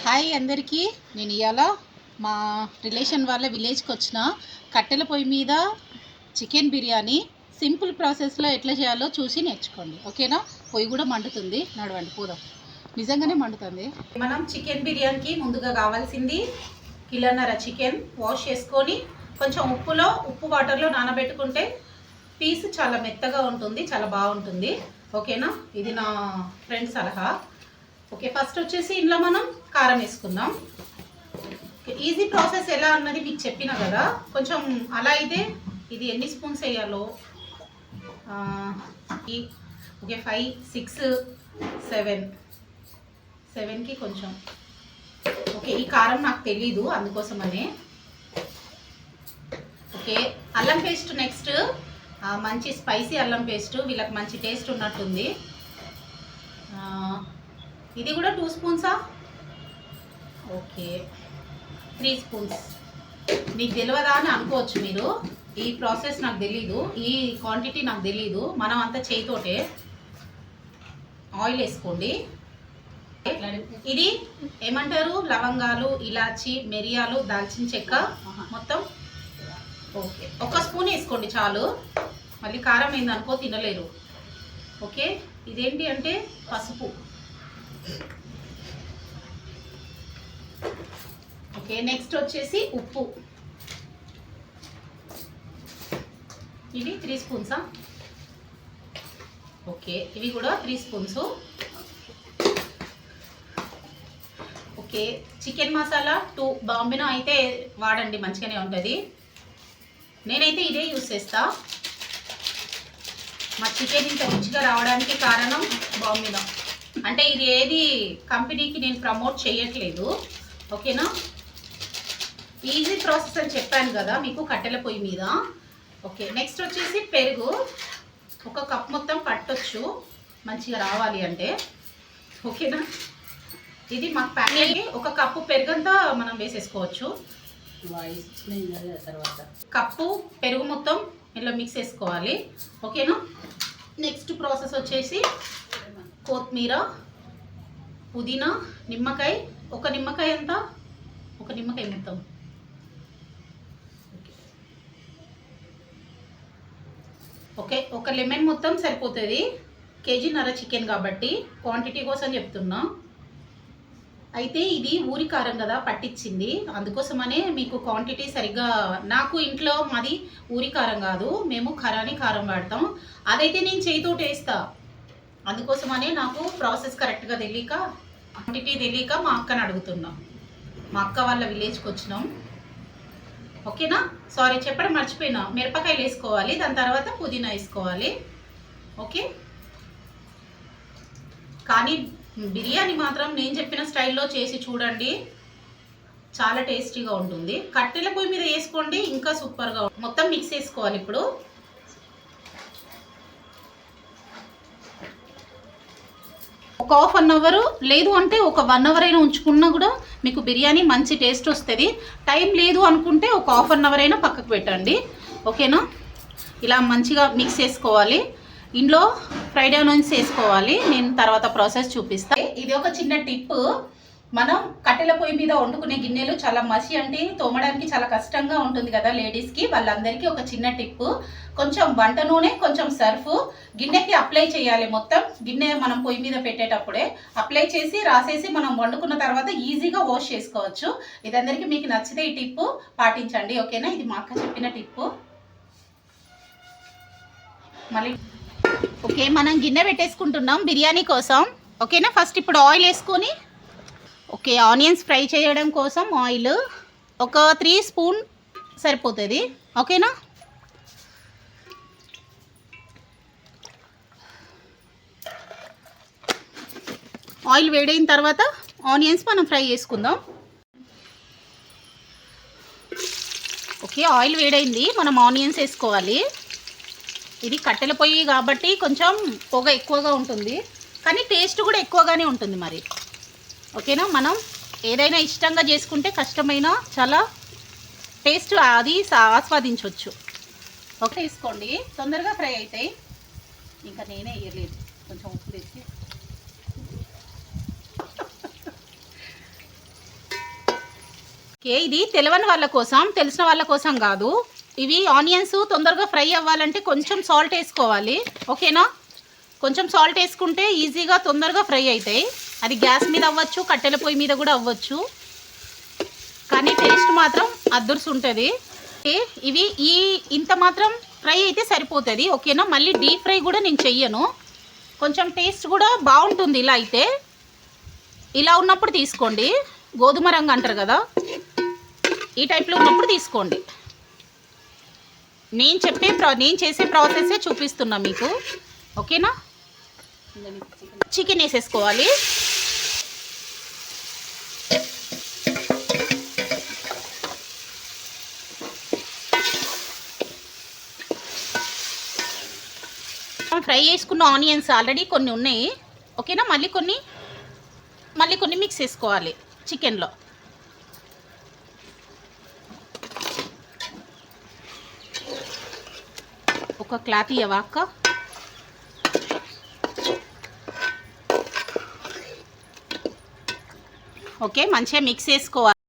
Hi అందరికీ. నేను ఇవాళ మా రిలేషన్ వాళ్ళ విలేజ్కి వచ్చిన కట్టెల పొయ్యి మీద చికెన్ బిర్యానీ సింపుల్ ప్రాసెస్లో ఎట్లా చేయాలో చూసి నేర్చుకోండి, ఓకేనా? పొయ్యి కూడా మండుతుంది, నడవండి పోదాం. నిజంగానే మండుతుంది. మనం చికెన్ బిర్యానీకి ముందుగా కావాల్సింది కిలోన్నర చికెన్ వాష్ చేసుకొని కొంచెం ఉప్పు వాటర్లో నానబెట్టుకుంటే పీస్ చాలా మెత్తగా ఉంటుంది, చాలా బాగుంటుంది, ఓకేనా? ఇది నా ఫ్రెండ్ సలహా. ఓకే, ఫస్ట్ వచ్చేసి ఇంట్లో మనం కారం వేసుకుందాం. ఈజీ ప్రాసెస్ ఎలా అన్నది మీకు చెప్పిన కదా, కొంచెం అలా అయితే ఇది ఎన్ని స్పూన్స్ వేయాలో ఓకే 5 6 7కి కొంచెం ఓకే. ఈ కారం నాకు తెలీదు, అందుకోసమనే. ఓకే, అల్లం పేస్ట్ నెక్స్ట్. మంచి స్పైసీ అల్లం పేస్ట్, వీళ్ళకి మంచి టేస్ట్ ఉన్నట్టుంది. ఇది కూడా 2 స్పూన్సా? Okay 3 spoons. మీకు తెలియదా అని అనుకోవచ్చు మీరు. ఈ ప్రాసెస్ నాకు తెలీదు, ఈ క్వాంటిటీ నాకు తెలీదు. మనం అంతా చేయితోటే. ఆయిల్ వేసుకోండి. ఇది ఏమంటారు, లవంగాలు, ఇలాచి, మిరియాలు, దాల్చిన చెక్క మొత్తం. ఓకే, 1 స్పూన్ వేసుకోండి చాలు, మళ్ళీ కారం అయిందనుకో తినలేరు. ఓకే, ఇదేంటి అంటే పసుపు. ఓకే, నెక్స్ట్ వచ్చేసి ఉప్పు. ఇవి 3 స్పూన్సా? ఓకే, ఇవి కూడా 3 spoons. Okay, chicken masala 2 Bambino అయితే వాడండి, మంచిగానే ఉంటుంది. నేనైతే ఇదే యూస్ చేస్తా. మా చికెన్ ఇంత రుచిగా రావడానికి కారణం బాంబినో. అంటే ఇది ఏది కంపెనీకి నేను ప్రమోట్ చేయట్లేదు, ఓకేనా? ఈజీ ప్రాసెస్ అని చెప్పాను కదా మీకు కట్టెల పొయ్యి మీద. ఓకే, నెక్స్ట్ వచ్చేసి పెరుగు 1 కప్ మొత్తం పట్టొచ్చు మంచిగా రావాలి అంటే, ఓకేనా? ఇది మాకు ప్యాకెట్ 1 కప్పు పెరుగంతా మనం వేసేసుకోవచ్చు. తర్వాత కప్పు పెరుగు మొత్తం ఇలా మిక్స్ చేసుకోవాలి, ఓకేనా? నెక్స్ట్ ప్రాసెస్ వచ్చేసి కొత్తిమీర, పుదీనా, నిమ్మకాయ. 1 నిమ్మకాయ ఎంత? 1 నిమ్మకాయ మొత్తం. ఓకే, 1 లెమన్ మొత్తం సరిపోతుంది. కేజీన్నర చికెన్ కాబట్టి క్వాంటిటీ కోసం చెప్తున్నా. అయితే ఇది ఊరి కారం కదా పట్టించింది, అందుకోసమనే మీకు క్వాంటిటీ సరిగ్గా. నాకు ఇంట్లో మాది ఊరి కారం కాదు, మేము ఖరాని కారం వాడతాం. అదైతే నేను చేతితో వేస్తా, అందుకోసమనే నాకు ప్రాసెస్ కరెక్ట్గా తెలియక, క్వాంటిటీ తెలియక మా అక్కని అడుగుతున్నాం. మా అక్క వాళ్ళ విలేజ్కి వచ్చినాం, ఓకేనా? సారీ చెప్పడం మర్చిపోయినా. మిరపకాయలు వేసుకోవాలి, దాని తర్వాత పుదీనా వేసుకోవాలి, ఓకే? కానీ బిర్యానీ మాత్రం నేను చెప్పిన స్టైల్లో చేసి చూడండి, చాలా టేస్టీగా ఉంటుంది. కట్టెల పొయ్యి మీద వేసుకోండి, ఇంకా సూపర్గా. మొత్తం మిక్స్ చేసుకోవాలి. ఇప్పుడు ఒక హాఫ్ అన్ అవర్, లేదు అంటే ఒక 1 అవర్ అయినా ఉంచుకున్నా కూడా మీకు బిర్యానీ మంచి టేస్ట్ వస్తుంది. టైం లేదు అనుకుంటే ఒక హాఫ్ అన్ అవర్ అయినా పక్కకు పెట్టండి, ఓకేనా? ఇలా మంచిగా మిక్స్ చేసుకోవాలి. ఇంట్లో ఫ్రైడ్ ఆనియన్స్ వేసుకోవాలి, నేను తర్వాత ప్రాసెస్ చూపిస్తాను. ఇది ఒక చిన్న టిప్. మనం కట్టెల పొయ్యి మీద వండుకునే గిన్నెలు చాలా మసి అంటే తోమడానికి చాలా కష్టంగా ఉంటుంది కదా లేడీస్కి, వాళ్ళందరికీ ఒక చిన్న టిప్. కొంచెం వంట నూనె, కొంచెం సర్ఫ్ గిన్నెకి అప్లై చేయాలి. మొత్తం గిన్నె మనం పొయ్యి మీద పెట్టేటప్పుడే అప్లై చేసి రాసేసి మనం వండుకున్న తర్వాత ఈజీగా వాష్ చేసుకోవచ్చు. ఇదందరికీ మీకు నచ్చితే ఈ టిప్ పాటించండి, ఓకేనా? ఇది మా అక్క చెప్పిన టిప్. మళ్ళీ ఓకే, మనం గిన్నె పెట్టేసుకుంటున్నాం బిర్యానీ కోసం, ఓకేనా? ఫస్ట్ ఇప్పుడు ఆయిల్ వేసుకొని, ఓకే, ఆనియన్స్ ఫ్రై చేయడం కోసం ఆయిల్ ఒక 3 స్పూన్ సరిపోతుంది, ఓకేనా? ఆయిల్ వేడైన తర్వాత ఆనియన్స్ మనం ఫ్రై చేసుకుందాం. ఓకే, ఆయిల్ వేడైంది, మనం ఆనియన్స్ వేసుకోవాలి. ఇది కట్టెల పొయ్యి కాబట్టి కొంచెం పొగ ఎక్కువగా ఉంటుంది, కానీ టేస్ట్ కూడా ఎక్కువగానే ఉంటుంది మరి, ఓకేనా? మనం ఏదైనా ఇష్టంగా చేసుకుంటే కష్టమైన చాలా టేస్ట్ అది ఆస్వాదించవచ్చు. ఓకే, తీసుకోండి, తొందరగా ఫ్రై అవుతాయి. ఇంకా నేనే వేయలేదు, కొంచెం ఉప్పు తెచ్చి ఓకే, ఇది తెలియని వాళ్ళ కోసం, తెలిసిన వాళ్ళ కోసం కాదు. ఇవి ఆనియన్స్ తొందరగా ఫ్రై అవ్వాలంటే కొంచెం సాల్ట్ వేసుకోవాలి. ఓకేనా, కొంచెం సాల్ట్ వేసుకుంటే ఈజీగా తొందరగా ఫ్రై అవుతాయి. అది గ్యాస్ మీద అవ్వచ్చు, కట్టెల పొయ్యి మీద కూడా అవ్వచ్చు, కానీ టేస్ట్ మాత్రం అద్దుర్స్ ఉంటుంది. ఇవి ఇంత మాత్రం ఫ్రై అయితే సరిపోతుంది. ఓకేనా, మళ్ళీ డీప్ ఫ్రై కూడా నేను చెయ్యను. కొంచెం టేస్ట్ కూడా బాగుంటుంది ఇలా అయితే. ఇలా ఉన్నప్పుడు తీసుకోండి, గోధుమ రంగు అంటారు కదా, ఈ టైప్లో ఉన్నప్పుడు తీసుకోండి. నేను చేసే ప్రాసెసే చూపిస్తున్నా మీకు. ఓకేనా, చికెన్ వేసేసుకోవాలి. ఫ్రై చేసుకున్న ఆనియన్స్ ఆల్రెడీ కొన్ని ఉన్నాయి. ఓకేనా, మళ్ళీ కొన్ని మిక్స్ చేసుకోవాలి చికెన్లో. ఒక క్లాత్ ఇవ్వవా అక్క? ఓకే, మంచిగా మిక్స్ చేసుకోవాలి.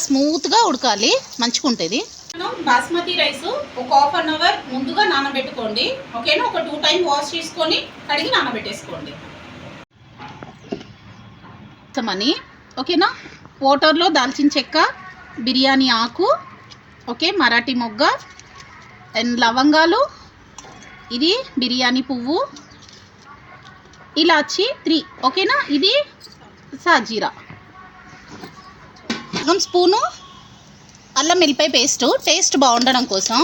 స్మూత్గా ఉడకాలి, మంచిగా ఉంటుంది. బాస్మతి రైస్ ఒక హాఫ్ అన్ అవర్ ముందుగా నానబెట్టుకోండి. ఓకేనా, ఒక 2 టైమ్స్ వాష్ చేసుకొని కడిగి నానబెట్టేసుకోండి. మని ఓకేనా, వాటర్లో దాల్చిన చెక్క, బిర్యానీ ఆకు, ఓకే, మరాఠీ మొగ్గ అండ్ లవంగాలు, ఇది బిర్యానీ పువ్వు, ఇలాచి 3. ఓకేనా, ఇది సాజీరా, సగం స్పూను అల్లం వెల్లిపాయ పేస్ట్, టేస్ట్ బాగుండడం కోసం.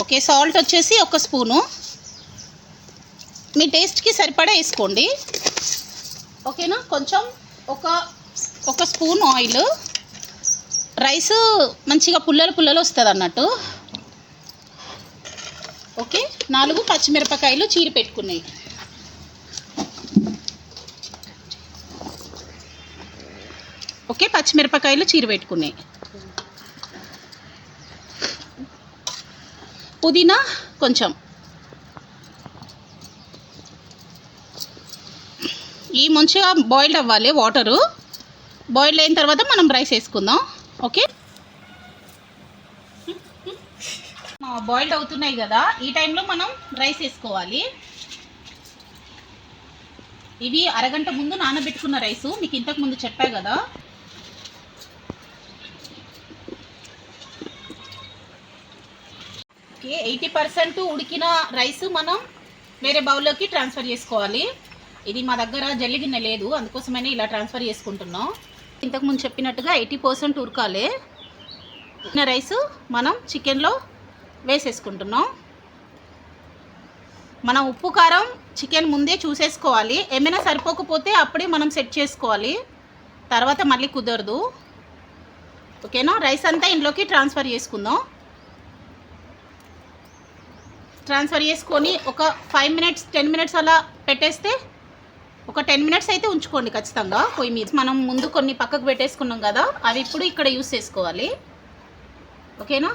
ఓకే, సాల్ట్ వచ్చేసి 1 స్పూను, మీ టేస్ట్కి సరిపడా వేసుకోండి. ఓకేనా, కొంచెం ఒక స్పూన్ ఆయిల్. రైస్ మంచిగా పుల్లలు వస్తుంది అన్నట్టు. ఓకే, 4 పచ్చిమిరపకాయలు చీరి పెట్టుకున్నాయి. ఓకే, పచ్చిమిరపకాయలు చీరి పెట్టుకున్నాయి. పుదీనా కొంచెం. ఈ మంచిగా బాయిల్డ్ అవ్వాలి, వాటరు బాయిల్డ్ అయిన తర్వాత మనం రైస్ వేసుకుందాం. ఓకే, బాయిల్డ్ అవుతున్నాయి కదా, ఈ టైంలో మనం రైస్ వేసుకోవాలి. ఇవి అరగంట ముందు నానబెట్టుకున్న రైసు, మీకు ఇంతకు ముందు చెప్పా కదా. ఓకే, 80% ఉడికిన రైస్ మనం వేరే బౌల్లోకి ట్రాన్స్ఫర్ చేసుకోవాలి. ఇది మా దగ్గర జల్లి గిన్నె లేదు, అందుకోసమైనా ఇలా ట్రాన్స్ఫర్ చేసుకుంటున్నాం. ఇంతకుముందు చెప్పినట్టుగా 80% ఉడకాలి. ఉడికిన రైసు మనం చికెన్లో వేసేసుకుంటున్నాం. మనం ఉప్పు కారం చికెన్ ముందే చూసేసుకోవాలి. ఏమైనా సరిపోకపోతే అప్పుడే మనం సెట్ చేసుకోవాలి, తర్వాత మళ్ళీ కుదరదు. ఓకేనా, రైస్ అంతా ఇంట్లోకి ట్రాన్స్ఫర్ చేసుకుందాం. ట్రాన్స్ఫర్ చేసుకొని ఒక 5 మినిట్స్ 10 మినిట్స్ అలా పెట్టేస్తే, ఒక 10 మినిట్స్ అయితే ఉంచుకోండి ఖచ్చితంగా పొయ్యి మీద. మనం ముందు కొన్ని పక్కకు పెట్టేసుకున్నాం కదా, అవి ఇప్పుడు ఇక్కడ యూస్ చేసుకోవాలి. ఓకేనా,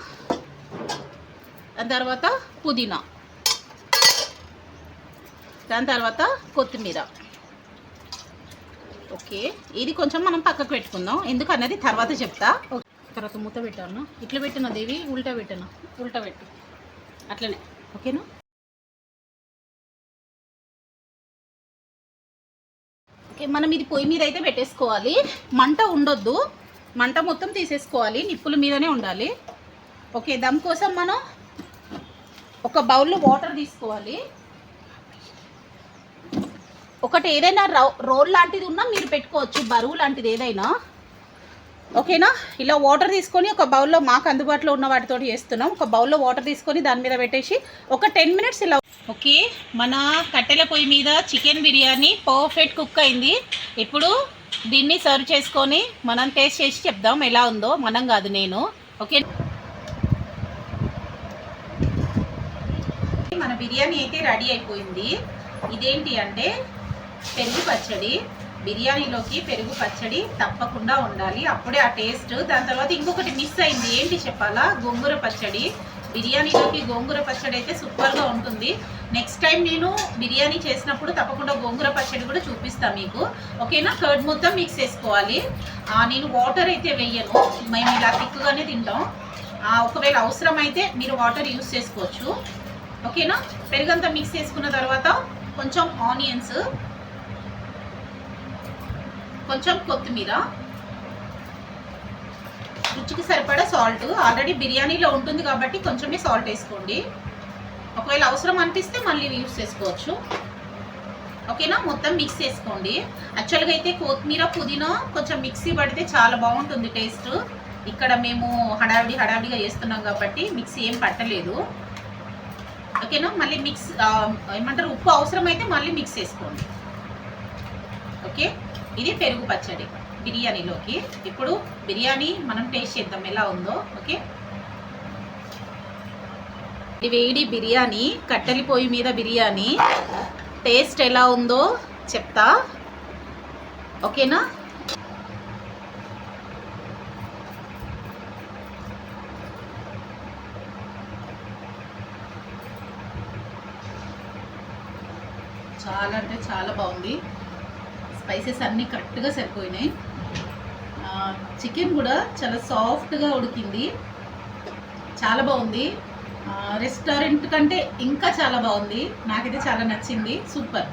దాని తర్వాత పుదీనా, దాని తర్వాత కొత్తిమీర. ఓకే, ఇది కొంచెం మనం పక్కకు పెట్టుకుందాం, ఎందుకు అన్నది తర్వాత చెప్తా. తర్వాత మూత పెట్టాను, ఇట్లా పెట్టిన దేవి, ఉల్టా పెట్టు అట్లనే. ఓకేనా, ఓకే, మనం ఇది పొయ్యి మీద అయితే పెట్టేసుకోవాలి. మంట ఉండొద్దు, మంట మొత్తం తీసేసుకోవాలి, నిప్పుల మీదనే ఉండాలి. ఓకే, దమ్ కోసం మనం ఒక బౌల్లో వాటర్ తీసుకోవాలి. ఒకటి ఏదైనా రోల్ లాంటిది ఉన్నా మీరు పెట్టుకోవచ్చు, బరువు లాంటిది ఏదైనా. ఓకేనా, ఇలా వాటర్ తీసుకొని ఒక బౌల్లో, మాకు అందుబాటులో ఉన్న వాటితో చేస్తున్నాం, ఒక బౌల్లో వాటర్ తీసుకొని దాని మీద పెట్టేసి ఒక 10 మినిట్స్ ఇలా. ఓకే, మన కట్టెల పొయ్యి మీద చికెన్ బిర్యానీ పర్ఫెక్ట్ కుక్ అయింది. ఇప్పుడు దీన్ని సర్వ్ చేసుకొని మనం టేస్ట్ చేసి చెప్దాం ఎలా ఉందో. మనం కాదు, నేను. ఓకే, మన బిర్యానీ అయితే రెడీ అయిపోయింది. ఇదేంటి అంటే పెరుగు పచ్చడి. బిర్యానీలోకి పెరుగు పచ్చడి తప్పకుండా ఉండాలి, అప్పుడే ఆ టేస్ట్. దాని తర్వాత ఇంకొకటి మిస్ అయింది, ఏంటి చెప్పాలా, గోంగూర పచ్చడి. బిర్యానీలోకి గోంగూర పచ్చడి అయితే సూపర్గా ఉంటుంది. నెక్స్ట్ టైం నేను బిర్యానీ చేసినప్పుడు తప్పకుండా గోంగూర పచ్చడి కూడా చూపిస్తాను మీకు, ఓకేనా. కర్డ్ మొత్తం మిక్స్ చేసుకోవాలి. నేను వాటర్ అయితే వేయను, మేము ఇలా థిక్గానే తింటాం. ఒకవేళ అవసరమైతే మీరు వాటర్ యూస్ చేసుకోవచ్చు, ఓకేనా. పెరుగంతా మిక్స్ చేసుకున్న తర్వాత కొంచెం ఆనియన్స్, కొంచెం కొత్తిమీర, రుచికి సరిపడా సాల్ట్. ఆల్రెడీ బిర్యానీలో ఉంటుంది కాబట్టి కొంచెమే సాల్ట్ వేసుకోండి, ఒకవేళ అవసరం అనిపిస్తే మళ్ళీ యూస్ చేసుకోవచ్చు, ఓకేనా. మొత్తం మిక్స్ చేసుకోండి. యాక్చువల్గా అయితే కొత్తిమీర పుదీనా కొంచెం మిక్సీ పడితే చాలా బాగుంటుంది టేస్ట్. ఇక్కడ మేము హడావిడిగా చేస్తున్నాం కాబట్టి మిక్సీ ఏం పట్టలేదు, ఓకేనా. మళ్ళీ మిక్స్ ఏమంటారు, ఉప్పు అవసరమైతే మళ్ళీ మిక్స్ చేసుకోండి, ఓకే. ఇది పెరుగు పచ్చడి బిర్యానీలోకి. ఇప్పుడు బిర్యానీ మనం టేస్ట్ చేద్దాం ఎలా ఉందో, ఓకే. ఇది వేడి బిర్యానీ, కట్టెల పొయ్యి మీద బిర్యానీ. టేస్ట్ ఎలా ఉందో చెప్తా, ఓకేనా. చాలా అంటే చాలా బాగుంది, స్పైసెస్ అన్నీ కరెక్ట్గా సరిపోయినాయి. చికెన్ కూడా చాలా సాఫ్ట్గా ఉడికింది, చాలా బాగుంది. రెస్టారెంట్ కంటే ఇంకా చాలా బాగుంది, నాకైతే చాలా నచ్చింది, సూపర్.